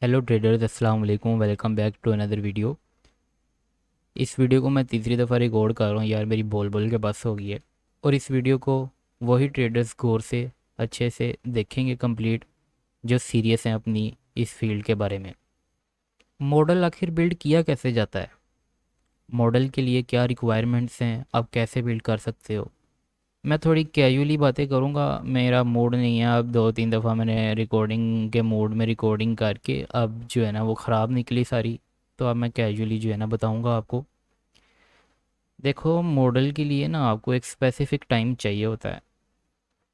Hello traders, अस्सलाम वालेकुम। Welcome back to another video. इस वीडियो को मैं तीसरी दफ़ा रिकॉर्ड कर रहा हूँ यार, मेरी बोल बोल के बस हो गई है। और इस वीडियो को वही ट्रेडर्स गौर से अच्छे से देखेंगे कंप्लीट, जो सीरियस हैं अपनी इस फील्ड के बारे में। मॉडल आखिर बिल्ड किया कैसे जाता है, मॉडल के लिए क्या रिक्वायरमेंट्स हैं, आप कैसे बिल्ड कर सकते हो। मैं थोड़ी कैजुअली बातें करूँगा, मेरा मूड नहीं है। अब दो तीन दफ़ा मैंने रिकॉर्डिंग के मूड में रिकॉर्डिंग करके अब जो है ना वो ख़राब निकली सारी। तो अब मैं कैजुअली जो है ना बताऊँगा आपको। देखो, मॉडल के लिए ना आपको एक स्पेसिफिक टाइम चाहिए होता है।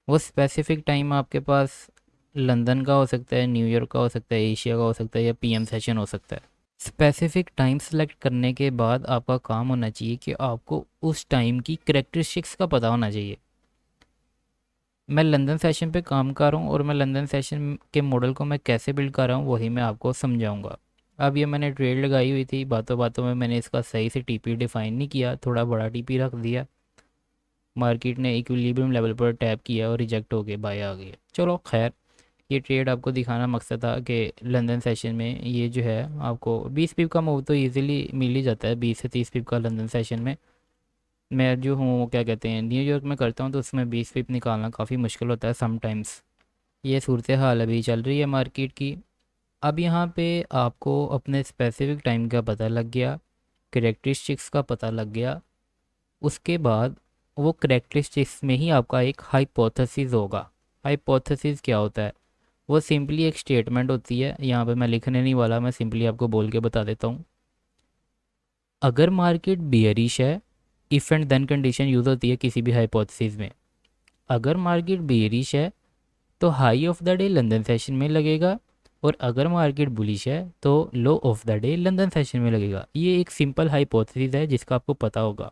वो स्पेसिफिक टाइम आपके पास लंदन का हो सकता है, न्यूयॉर्क का हो सकता है, एशिया का हो सकता है, या पीएम सेशन हो सकता है। स्पेसिफिक टाइम सेलेक्ट करने के बाद आपका काम होना चाहिए कि आपको उस टाइम की करेक्टरिस्टिक्स का पता होना चाहिए। मैं लंदन सेशन पे काम कर रहा हूँ और मैं लंदन सेशन के मॉडल को मैं कैसे बिल्ड कर रहा हूँ वही मैं आपको समझाऊंगा। अब ये मैंने ट्रेड लगाई हुई थी, बातों बातों में मैंने इसका सही से टीपी डिफाइन नहीं किया, थोड़ा बड़ा टीपी रख दिया। मार्केट ने इक्विलिब्रियम लेवल पर टैप किया और रिजेक्ट हो गए, बाय आ गए। चलो खैर, ये ट्रेड आपको दिखाना मकसद था कि लंदन सेशन में ये जो है आपको 20 पिप का मूव तो इजीली मिल ही जाता है। 20 से 30 पिप का लंदन सेशन में मैं जो हूँ क्या कहते हैं न्यूयॉर्क में करता हूँ, तो उसमें 20 पिप निकालना काफ़ी मुश्किल होता है समटाइम्स। ये सूरत हाल अभी चल रही है मार्केट की। अब यहाँ पे आपको अपने स्पेसिफिक टाइम का पता लग गया, करेक्टरिस्टिक्स का पता लग गया। उसके बाद वो करेक्टरिस्टिक्स में ही आपका एक हाइपोथेसिस होगा। हाइपोथेसिस क्या होता है? वो सिंपली एक स्टेटमेंट होती है, यहाँ पे मैं लिखने नहीं वाला, मैं सिंपली आपको बोल के बता देता हूँ। अगर मार्केट बियरिश है, if and then condition use होती है किसी भी हाइपोथेसिस में। अगर मार्केट बियरिश है तो high of the day London session में लगेगा, और अगर मार्केट बुलिश है तो low of the day London session में लगेगा। ये एक सिंपल हाइपोथेसिस है जिसका आपको पता होगा।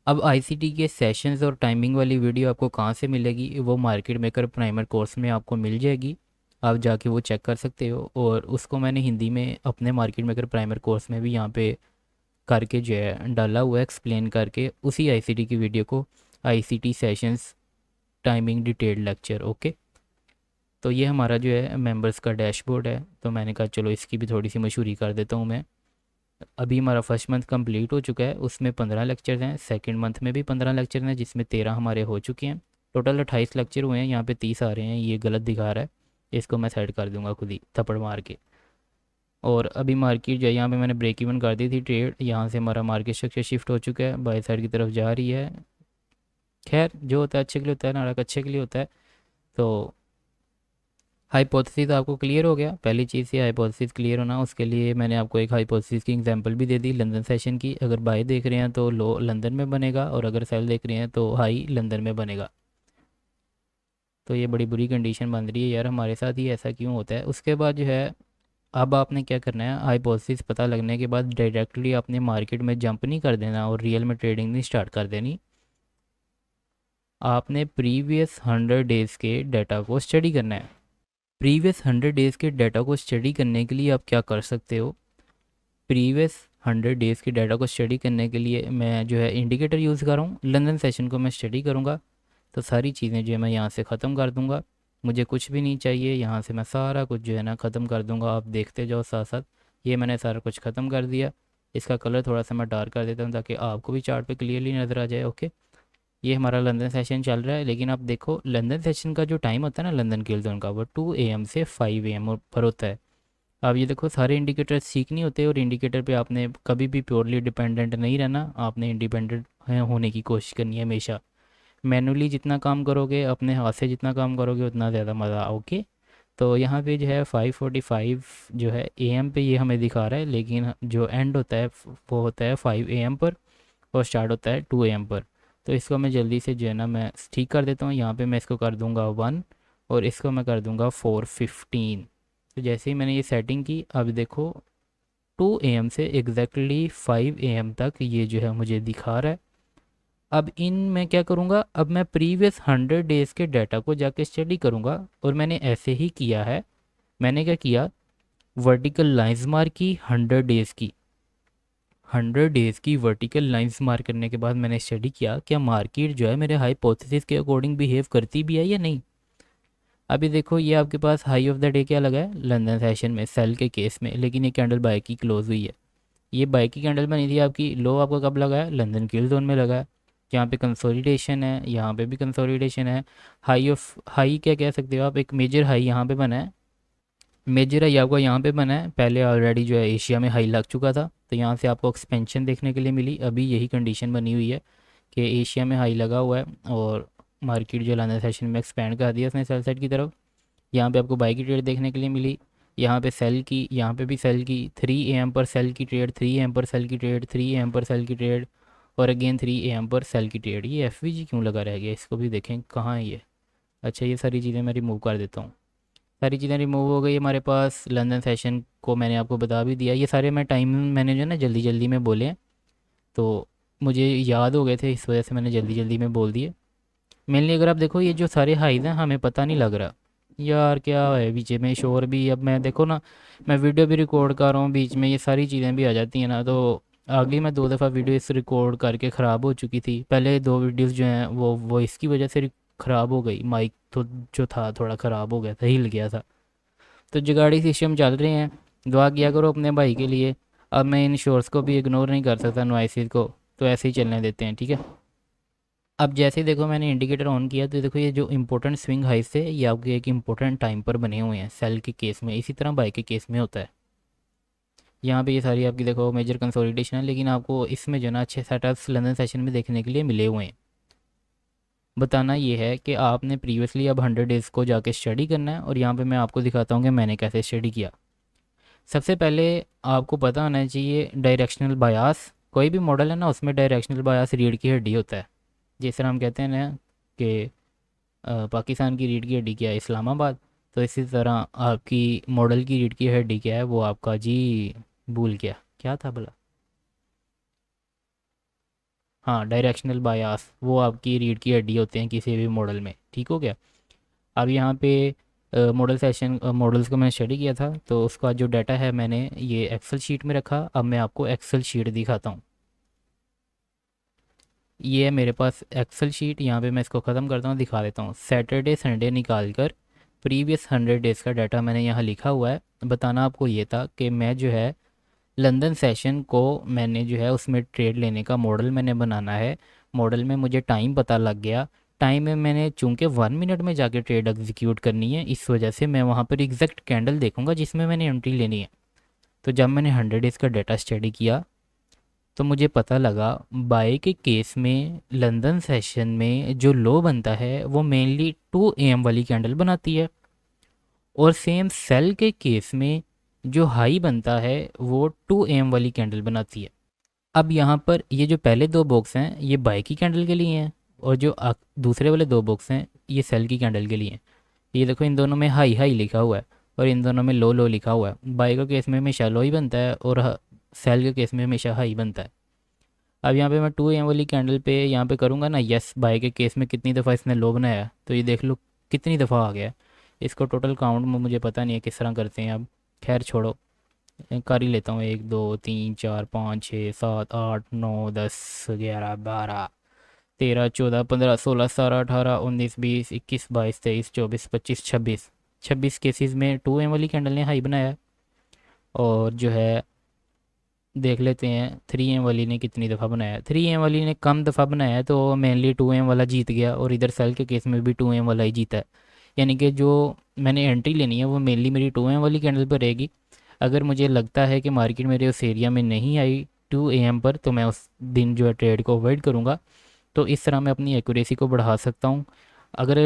अब आईसीटी के सेशंस और टाइमिंग वाली वीडियो आपको कहाँ से मिलेगी? वो मार्केट मेकर प्राइमर कोर्स में आपको मिल जाएगी। आप जाके वो चेक कर सकते हो, और उसको मैंने हिंदी में अपने मार्केट मेकर प्राइमर कोर्स में भी यहाँ पे करके जो है डाला हुआ है, एक्सप्लेन करके उसी आईसीटी की वीडियो को। ICT sessions timing detailed lecture, okay. तो ये हमारा जो है मेंबर्स का डैशबोर्ड है, तो मैंने कहा चलो इसकी भी थोड़ी सी मशहूरी कर देता हूँ मैं। अभी हमारा फर्स्ट मंथ कंप्लीट हो चुका है, उसमें 15 लेक्चर्स हैं। सेकंड मंथ में भी 15 लेक्चर हैं, जिसमें 13 हमारे हो चुके हैं। टोटल 28 लेक्चर हुए हैं, यहाँ पे 30 आ रहे हैं, ये गलत दिखा रहा है। इसको मैं सेट कर दूंगा खुद ही थप्पड़ मार के। और अभी मार्केट जो है यहाँ पे मैंने ब्रेक इवन कर दी थी ट्रेड, यहाँ से हमारा मार्केट स्ट्रक्चर शिफ्ट हो चुका है, बाई साइड की तरफ जा रही है। खैर, जो होता है अच्छे के लिए होता है, नाटक अच्छे के लिए होता है। तो हाइपोथेसिस आपको क्लियर हो गया। पहली चीज़ ये हाइपोथेसिस क्लियर होना, उसके लिए मैंने आपको एक हाइपोथेसिस की एग्जांपल भी दे दी लंदन सेशन की। अगर बाय देख रहे हैं तो लो लंदन में बनेगा, और अगर सेल देख रहे हैं तो हाई लंदन में बनेगा। तो ये बड़ी बुरी कंडीशन बन रही है यार हमारे साथ, ही ऐसा क्यों होता है? उसके बाद जो है, अब आपने क्या करना है, हाइपोथेसिस पता लगने के बाद डायरेक्टली आपने मार्केट में जंप नहीं कर देना और रियल में ट्रेडिंग नहीं स्टार्ट कर देनी। आपने प्रीवियस 100 डेज़ के डाटा को स्टडी करना है। प्रीवियस 100 डेज़ के डाटा को स्टडी करने के लिए आप क्या कर सकते हो? प्रीवियस 100 डेज़ के डाटा को स्टडी करने के लिए मैं जो है इंडिकेटर यूज़ कर रहा हूँ। लंदन सेशन को मैं स्टडी करूँगा तो सारी चीज़ें जो है मैं यहाँ से ख़त्म कर दूँगा। मुझे कुछ भी नहीं चाहिए, यहाँ से मैं सारा कुछ जो है ना ख़त्म कर दूँगा। आप देखते जाओ साथ साथ। ये मैंने सारा कुछ ख़त्म कर दिया। इसका कलर थोड़ा सा मैं डार्क कर देता हूँ ताकि आपको भी चार्ट पे क्लियरली नज़र आ जाए, ओके। ये हमारा लंदन सेशन चल रहा है, लेकिन आप देखो लंदन सेशन का जो टाइम होता है ना लंदन किल जोन का, वो 2 AM से 5 AM पर होता है। अब ये देखो, सारे इंडिकेटर सीख नहीं होते, और इंडिकेटर पे आपने कभी भी प्योरली डिपेंडेंट नहीं रहना, आपने इंडिपेंडेंट होने की कोशिश करनी है हमेशा। मैनुअली जितना काम करोगे, अपने हाथ से जितना काम करोगे, उतना ज़्यादा मज़ा, ओके। तो यहाँ पे जो है 5:45 जो है AM पे ये हमें दिखा रहा है, लेकिन जो एंड होता है वो होता है 5 AM पर, और स्टार्ट होता है 2 AM पर। तो इसको मैं जल्दी से जो है ना मैं ठीक कर देता हूँ। यहाँ पे मैं इसको कर दूँगा 1, और इसको मैं कर दूँगा 4:15। तो जैसे ही मैंने ये सेटिंग की, अब देखो 2 AM से एग्जैक्टली 5 AM तक ये जो है मुझे दिखा रहा है। अब इन मैं क्या करूँगा, अब मैं प्रीवियस 100 डेज़ के डाटा को जाके स्टडी करूँगा, और मैंने ऐसे ही किया है। मैंने क्या किया, वर्टिकल लाइंस मार्क की 100 डेज़ की। 100 डेज़ की वर्टिकल लाइंस मार्क करने के बाद मैंने स्टडी किया क्या मार्केट जो है मेरे हाइपोथेसिस के अकॉर्डिंग बिहेव करती भी है या नहीं। अभी देखो ये आपके पास हाई ऑफ द डे क्या लगा है लंदन सेशन में सेल के केस में, लेकिन ये कैंडल बाय की क्लोज हुई है। ये बाय की कैंडल बनी थी आपकी, लो आपका कब लगा है लंदन किल जोन में लगा है। यहाँ पे कंसोलिडेशन है, यहाँ पे भी कंसोलिडेशन है। हाई क्या कह सकते हो आप, एक मेजर हाई यहाँ पे बना है। मेजर हाई आपको यहाँ पे बना है, पहले ऑलरेडी जो है एशिया में हाई लग चुका था, तो यहाँ से आपको एक्सपेंशन देखने के लिए मिली। अभी यही कंडीशन बनी हुई है कि एशिया में हाई लगा हुआ है और मार्केट जो लंदन सेशन में एक्सपेंड कर दिया उसने सेल साइड की तरफ। यहाँ पे आपको बाई की ट्रेड देखने के लिए मिली, यहाँ पे सेल की, यहाँ पे भी सेल की। 3 AM पर सेल की ट्रेड, 3 AM पर सेल की ट्रेड, 3 AM पर सेल की ट्रेड, और अगेन 3 AM पर सेल की ट्रेड। ये एफ क्यों लगा रह गया, इसको भी देखें कहाँ है ये। अच्छा ये सारी चीज़ें मैं रिमूव कर देता हूँ। सारी चीज़ें रिमूव हो गई हमारे पास। लंदन सेशन को मैंने आपको बता भी दिया। ये सारे मैं टाइम मैंने जो है ना जल्दी जल्दी में बोले हैं, तो मुझे याद हो गए थे, इस वजह से मैंने जल्दी जल्दी में बोल दिए। मेनली अगर आप देखो ये जो सारे हाइज हैं हमें पता नहीं लग रहा यार क्या है बीच में शोर भी। अब मैं देखो ना, मैं वीडियो भी रिकॉर्ड कर रहा हूँ, बीच में ये सारी चीज़ें भी आ जाती हैं ना, तो आगे मैं 2 दफ़ा वीडियो इस रिकॉर्ड करके ख़राब हो चुकी थी। पहले 2 वीडियोस जो हैं वो इसकी वजह से ख़राब हो गई। माइक तो जो था थोड़ा ख़राब हो गया था, हिल गया था। तो जुगाड़ी सिस्टम चल रहे हैं, दुआ किया करो अपने भाई के लिए। अब मैं इन शोर्स को भी इग्नोर नहीं कर सकता, नॉइसेस को, तो ऐसे ही चलने देते हैं, ठीक है। अब जैसे ही देखो मैंने इंडिकेटर ऑन किया तो देखो ये जो इंपॉर्टेंट स्विंग हाइस थे ये आपके एक इंपॉर्टेंट टाइम पर बने हुए हैं सेल के केस में, इसी तरह बाई के केस में होता है। यहाँ पे ये सारी आपकी देखो मेजर कंसोलिडेशन है, लेकिन आपको इसमें जो ना अच्छे सेटअप्स लंदन सेशन में देखने के लिए मिले हुए हैं। बताना ये है कि आपने प्रीवियसली अब 100 डेज़ को जाके स्टडी करना है, और यहाँ पे मैं आपको दिखाता हूँ कि मैंने कैसे स्टडी किया। सबसे पहले आपको पता होना चाहिए डायरेक्शनल बायास। कोई भी मॉडल है ना उसमें डायरेक्शनल बायास रीढ़ की हड्डी होता है। जिस तरह हम कहते हैं ना कि पाकिस्तान की रीढ़ की हड्डी क्या है इस्लामाबाद, तो इसी तरह आपकी मॉडल की रीढ़ की हड्डी क्या है, वो आपका जी भूल गया क्या था भला। हाँ डायरेक्शनल बायास, वो आपकी रीढ़ की हड्डी होते हैं किसी भी मॉडल में, ठीक हो गया। अब यहाँ पे मॉडल सेशन मॉडल्स को मैंने स्टडी किया था, तो उसका जो डाटा है मैंने ये एक्सेल शीट में रखा। अब मैं आपको एक्सेल शीट दिखाता हूँ। ये है मेरे पास एक्सेल शीट, यहाँ पे मैं इसको ख़त्म करता हूँ, दिखा देता हूँ। सैटरडे संडे निकाल कर प्रीवियस 100 डेज़ का डाटा मैंने यहाँ लिखा हुआ है। बताना आपको ये था कि मैं जो है लंदन सेशन को मैंने जो है उसमें ट्रेड लेने का मॉडल मैंने बनाना है। मॉडल में मुझे टाइम पता लग गया। टाइम में मैंने चूंकि 1 मिनट में जाके ट्रेड एग्जीक्यूट करनी है, इस वजह से मैं वहाँ पर एग्जैक्ट कैंडल देखूंगा जिसमें मैंने एंट्री लेनी है। तो जब मैंने 100 डेज़ का डाटा स्टडी किया तो मुझे पता लगा बाय के केस में लंदन सेशन में जो लो बनता है वो मेनली 2 AM वाली कैंडल बनाती है, और सेम सेल के केस में जो हाई बनता है वो 2 AM वाली कैंडल बनाती है। अब यहाँ पर ये जो पहले 2 बॉक्स हैं ये बाय की कैंडल के लिए हैं, और जो दूसरे वाले 2 बॉक्स हैं ये सेल की कैंडल के लिए हैं। ये देखो इन दोनों में हाई हाई लिखा हुआ है और इन दोनों में लो लो लिखा हुआ है। बाय का केस में हमेशा लो ही बनता है और सेल के केस में हमेशा हाई बनता है। अब यहाँ पे मैं 2 AM वाली कैंडल पे यहाँ पे करूँगा ना यस बाय के केस में कितनी दफ़ा इसने लो बनाया, तो ये देख लो कितनी दफ़ा आ गया। इसको टोटल काउंट में मुझे पता नहीं है किस तरह करते हैं, अब खैर छोड़ो, कर ही लेता हूँ। 1 2 3 4 5 6 7 8 9 10 11 12 13 14 15 16 17 18 19 20 21 22 23 24 25 26 में 2 AM वाली कैंडल ने हाई बनाया। और जो है देख लेते हैं 3 AM वाली ने कितनी दफ़ा बनाया। 3 AM वाली ने कम दफ़ा बनाया है, तो मेनली 2 AM वाला जीत गया, और इधर सेल के केस में भी 2 AM वाला ही जीता है। यानी कि जो मैंने एंट्री लेनी है वो मेनली मेरी 2 AM वाली कैंडल पर रहेगी। अगर मुझे लगता है कि मार्केट मेरे उस एरिया में नहीं आई 2 AM पर, तो मैं उस दिन जो है ट्रेड को अवॉइड करूँगा। तो इस तरह मैं अपनी एक्यूरेसी को बढ़ा सकता हूँ। अगर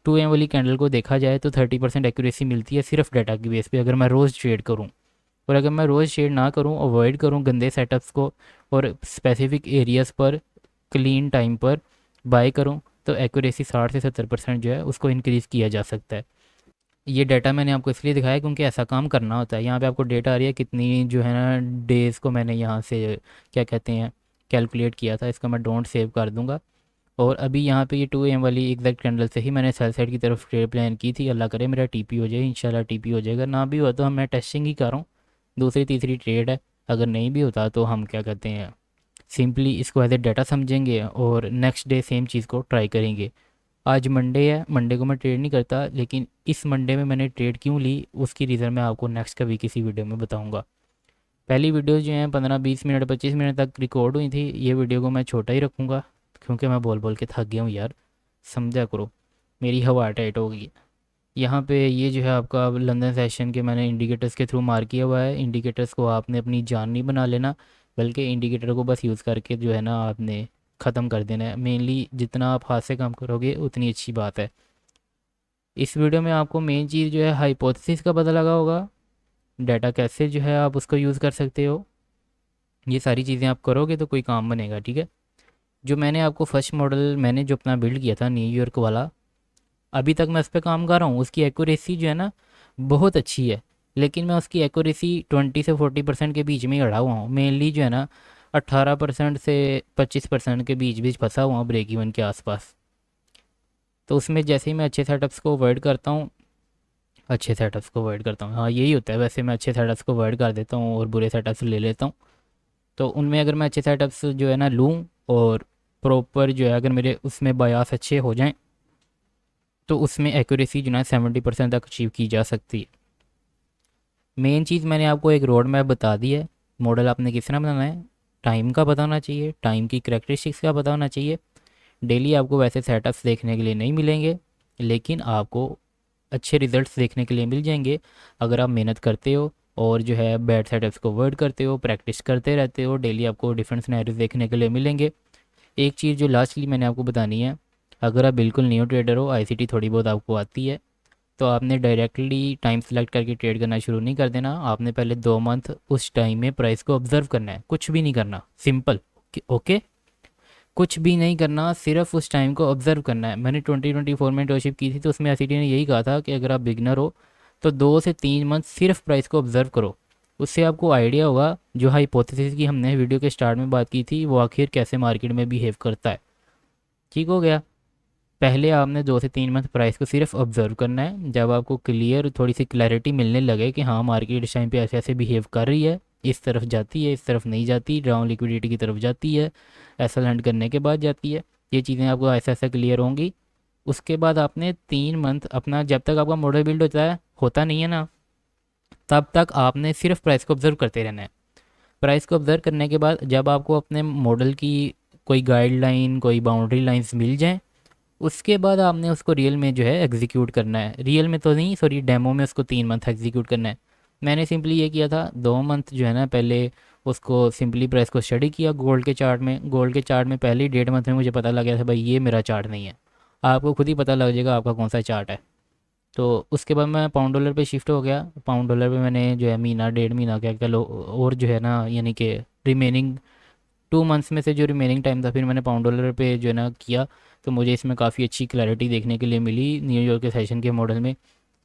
2 AM वाली कैंडल को देखा जाए तो 30% एक्यूरेसी मिलती है सिर्फ डाटा की बेस पे, अगर मैं रोज़ ट्रेड करूँ। और अगर मैं रोज़ शेड ना करूं, अवॉइड करूं गंदे सेटअप्स को, और स्पेसिफिक एरियाज़ पर क्लीन टाइम पर बाय करूं, तो एक्यूरेसी 60 से 70% जो है उसको इंक्रीज़ किया जा सकता है। ये डाटा मैंने आपको इसलिए दिखाया क्योंकि ऐसा काम करना होता है। यहाँ पे आपको डेटा आ रही है कितनी जो है ना डेज़ को मैंने यहाँ से क्या कहते हैं कैलकुलेट किया था। इसका मैं डोंट सेव कर दूंगा। और अभी यहाँ पे ये 2 AM वाली एग्जैक्ट कैंडल से ही मैंने सेल साइड की तरफ ट्रेड प्लान की थी। अल्लाह करे मेरा टीपी हो जाए, इंशाल्लाह टीपी हो जाएगा। ना भी हुआ तो मैं टेस्टिंग ही कर रहा हूँ, दूसरी तीसरी ट्रेड है। अगर नहीं भी होता तो हम क्या कहते हैं सिंपली इसको एज ए डाटा समझेंगे और नेक्स्ट डे सेम चीज़ को ट्राई करेंगे। आज मंडे है, मंडे को मैं ट्रेड नहीं करता, लेकिन इस मंडे में मैंने ट्रेड क्यों ली उसकी रीज़न मैं आपको नेक्स्ट कभी किसी वीडियो में बताऊंगा। पहली वीडियो जो है 15-20 मिनट 25 मिनट तक रिकॉर्ड हुई थी, ये वीडियो को मैं छोटा ही रखूँगा क्योंकि मैं बोल बोल के थक गया हूँ यार, समझा करो, मेरी हवा टाइट हो गई है। यहाँ पे ये जो है आपका अब लंदन सेशन के मैंने इंडिकेटर्स के थ्रू मार्क किया हुआ है। इंडिकेटर्स को आपने अपनी जान नहीं बना लेना, बल्कि इंडिकेटर को बस यूज़ करके जो है ना आपने ख़त्म कर देना है। मेनली जितना आप हाथ से काम करोगे उतनी अच्छी बात है। इस वीडियो में आपको मेन चीज़ जो है हाइपोथेसिस का पता लगा होगा, डाटा कैसे जो है आप उसको यूज़ कर सकते हो, ये सारी चीज़ें आप करोगे तो कोई काम बनेगा, ठीक है। जो मैंने आपको फर्स्ट मॉडल मैंने जो अपना बिल्ड किया था न्यूयॉर्क वाला, अभी तक मैं उस पर काम कर रहा हूँ। उसकी एक्यूरेसी जो है ना बहुत अच्छी है, लेकिन मैं उसकी एक्यूरेसी 20 से 40% के बीच में ही अड़ा हुआ हूँ। मेनली जो है ना 18% से 25% के बीच बीच फंसा हुआ हूँ, ब्रेक इवन के आसपास। तो उसमें जैसे ही मैं अच्छे सेटअप्स को अवॉइड करता हूँ, अच्छे सेटअप्स को अवॉइड करता हूँ, हाँ यही होता है वैसे, मैं अच्छे सेटअप्स को अवॉइड कर देता हूँ और बुरे सेटअप्स ले लेता हूँ। तो उनमें अगर मैं अच्छे सेटअप्स जो है ना लूँ और प्रॉपर जो है अगर मेरे उसमें बयास अच्छे हो जाएँ, तो उसमें एक्यूरेसी जो है 70% तक अचीव की जा सकती है। मेन चीज़ मैंने आपको एक रोड मैप बता दी है। मॉडल आपने किस तरह बनाना है, टाइम का पता होना चाहिए, टाइम की करेक्टरिस्टिक्स का पता होना चाहिए। डेली आपको वैसे सेटअप्स देखने के लिए नहीं मिलेंगे, लेकिन आपको अच्छे रिजल्ट्स देखने के लिए मिल जाएंगे अगर आप मेहनत करते हो और जो है बैड सेटअप्स को अवॉइड करते हो, प्रैक्टिस करते रहते हो। डेली आपको डिफरेंट सिनेरियोज देखने के लिए मिलेंगे। एक चीज़ जो लास्टली मैंने आपको बतानी है, अगर आप बिल्कुल न्यू ट्रेडर हो, आईसीटी थोड़ी बहुत आपको आती है, तो आपने डायरेक्टली टाइम सेलेक्ट करके ट्रेड करना शुरू नहीं कर देना। आपने पहले 2 मंथ उस टाइम में प्राइस को ऑब्जर्व करना है, कुछ भी नहीं करना, सिंपल। ओके, कुछ भी नहीं करना, सिर्फ उस टाइम को ऑब्जर्व करना है। मैंने 2024 में इंटर्नशिप की थी, तो उसमें एसीटी ने यही कहा था कि अगर आप बिगनर हो तो 2 से 3 मंथ सिर्फ प्राइस को ऑब्जर्व करो। उससे आपको आइडिया होगा जो हाइपोथेसिस की हमने वीडियो के स्टार्ट में बात की थी वो आखिर कैसे मार्केट में बिहेव करता है। ठीक हो गया। पहले आपने 2 से 3 मंथ प्राइस को सिर्फ ऑब्जर्व करना है। जब आपको क्लियर थोड़ी सी क्लैरिटी मिलने लगे कि हाँ मार्केट इस टाइम पे ऐसे ऐसे बिहेव कर रही है, इस तरफ जाती है, इस तरफ नहीं जाती, डाउन लिक्विडिटी की तरफ जाती है, ऐसा लैंड करने के बाद जाती है, ये चीज़ें आपको ऐसा ऐसा क्लियर होंगी। उसके बाद आपने 3 मंथ अपना, जब तक आपका मॉडल बिल्ड होता नहीं है ना, तब तक आपने सिर्फ प्राइस को ऑब्जर्व करते रहना है। प्राइस को ऑब्जर्व करने के बाद जब आपको अपने मॉडल की कोई गाइडलाइन, कोई बाउंड्री लाइंस मिल जाएँ, उसके बाद आपने उसको रियल में जो है एग्जीक्यूट करना है। रियल में तो नहीं, सॉरी, डेमो में उसको 3 मंथ एग्जीक्यूट करना है। मैंने सिंपली ये किया था, 2 मंथ जो है ना पहले उसको सिंपली प्राइस को स्टडी किया गोल्ड के चार्ट में। गोल्ड के चार्ट में पहले ही 1.5 मंथ में मुझे पता लग गया था भाई ये मेरा चार्ट नहीं है। आपको खुद ही पता लग जाएगा आपका कौन सा चार्ट है। तो उसके बाद मैं पाउंड डॉलर पे शिफ्ट हो गया। पाउंड डॉलर पे मैंने जो है महीना 1.5 महीना क्या क्या लो और जो है ना, यानी कि रिमेनिंग 2 मंथ्स में से जो रिमेनिंग टाइम था फिर मैंने पाउंड डॉलर पे जो है ना किया। तो मुझे इसमें काफ़ी अच्छी क्लैरिटी देखने के लिए मिली न्यूयॉर्क के सेशन के मॉडल में।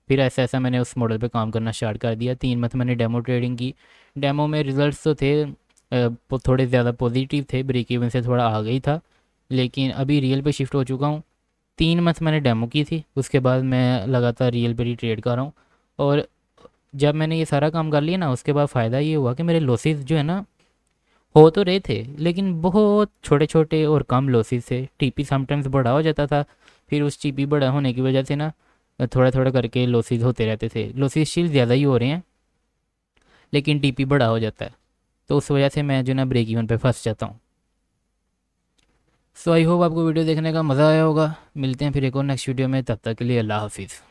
फिर ऐसा ऐसा मैंने उस मॉडल पे काम करना स्टार्ट कर दिया। 3 मंथ मैंने डेमो ट्रेडिंग की। डेमो में रिजल्ट्स तो थे थोड़े ज़्यादा पॉजिटिव थे, ब्रेक इवन से थोड़ा आ गई था, लेकिन अभी रियल पे शिफ्ट हो चुका हूँ। 3 मंथ मैंने डेमो की थी, उसके बाद मैं लगातार रियल पे ही ट्रेड कर रहा हूँ। और जब मैंने ये सारा काम कर लिया ना, उसके बाद फ़ायदा ये हुआ कि मेरे लॉसेस जो है ना हो तो रहे थे, लेकिन बहुत छोटे छोटे और कम लॉसेस थे। टीपी समटाइम्स बड़ा हो जाता था, फिर उस टीपी बड़ा होने की वजह से ना थोड़ा थोड़ा करके लॉसेस होते रहते थे। लॉसेस स्टिल ज़्यादा ही हो रहे हैं, लेकिन टीपी बड़ा हो जाता है, तो उस वजह से मैं जो ना ब्रेक इवन पे फंस जाता हूँ। सो आई होप आपको वीडियो देखने का मज़ा आया होगा। मिलते हैं फिर एक और नेक्स्ट वीडियो में, तब तक के लिए अल्लाह हाफिज़।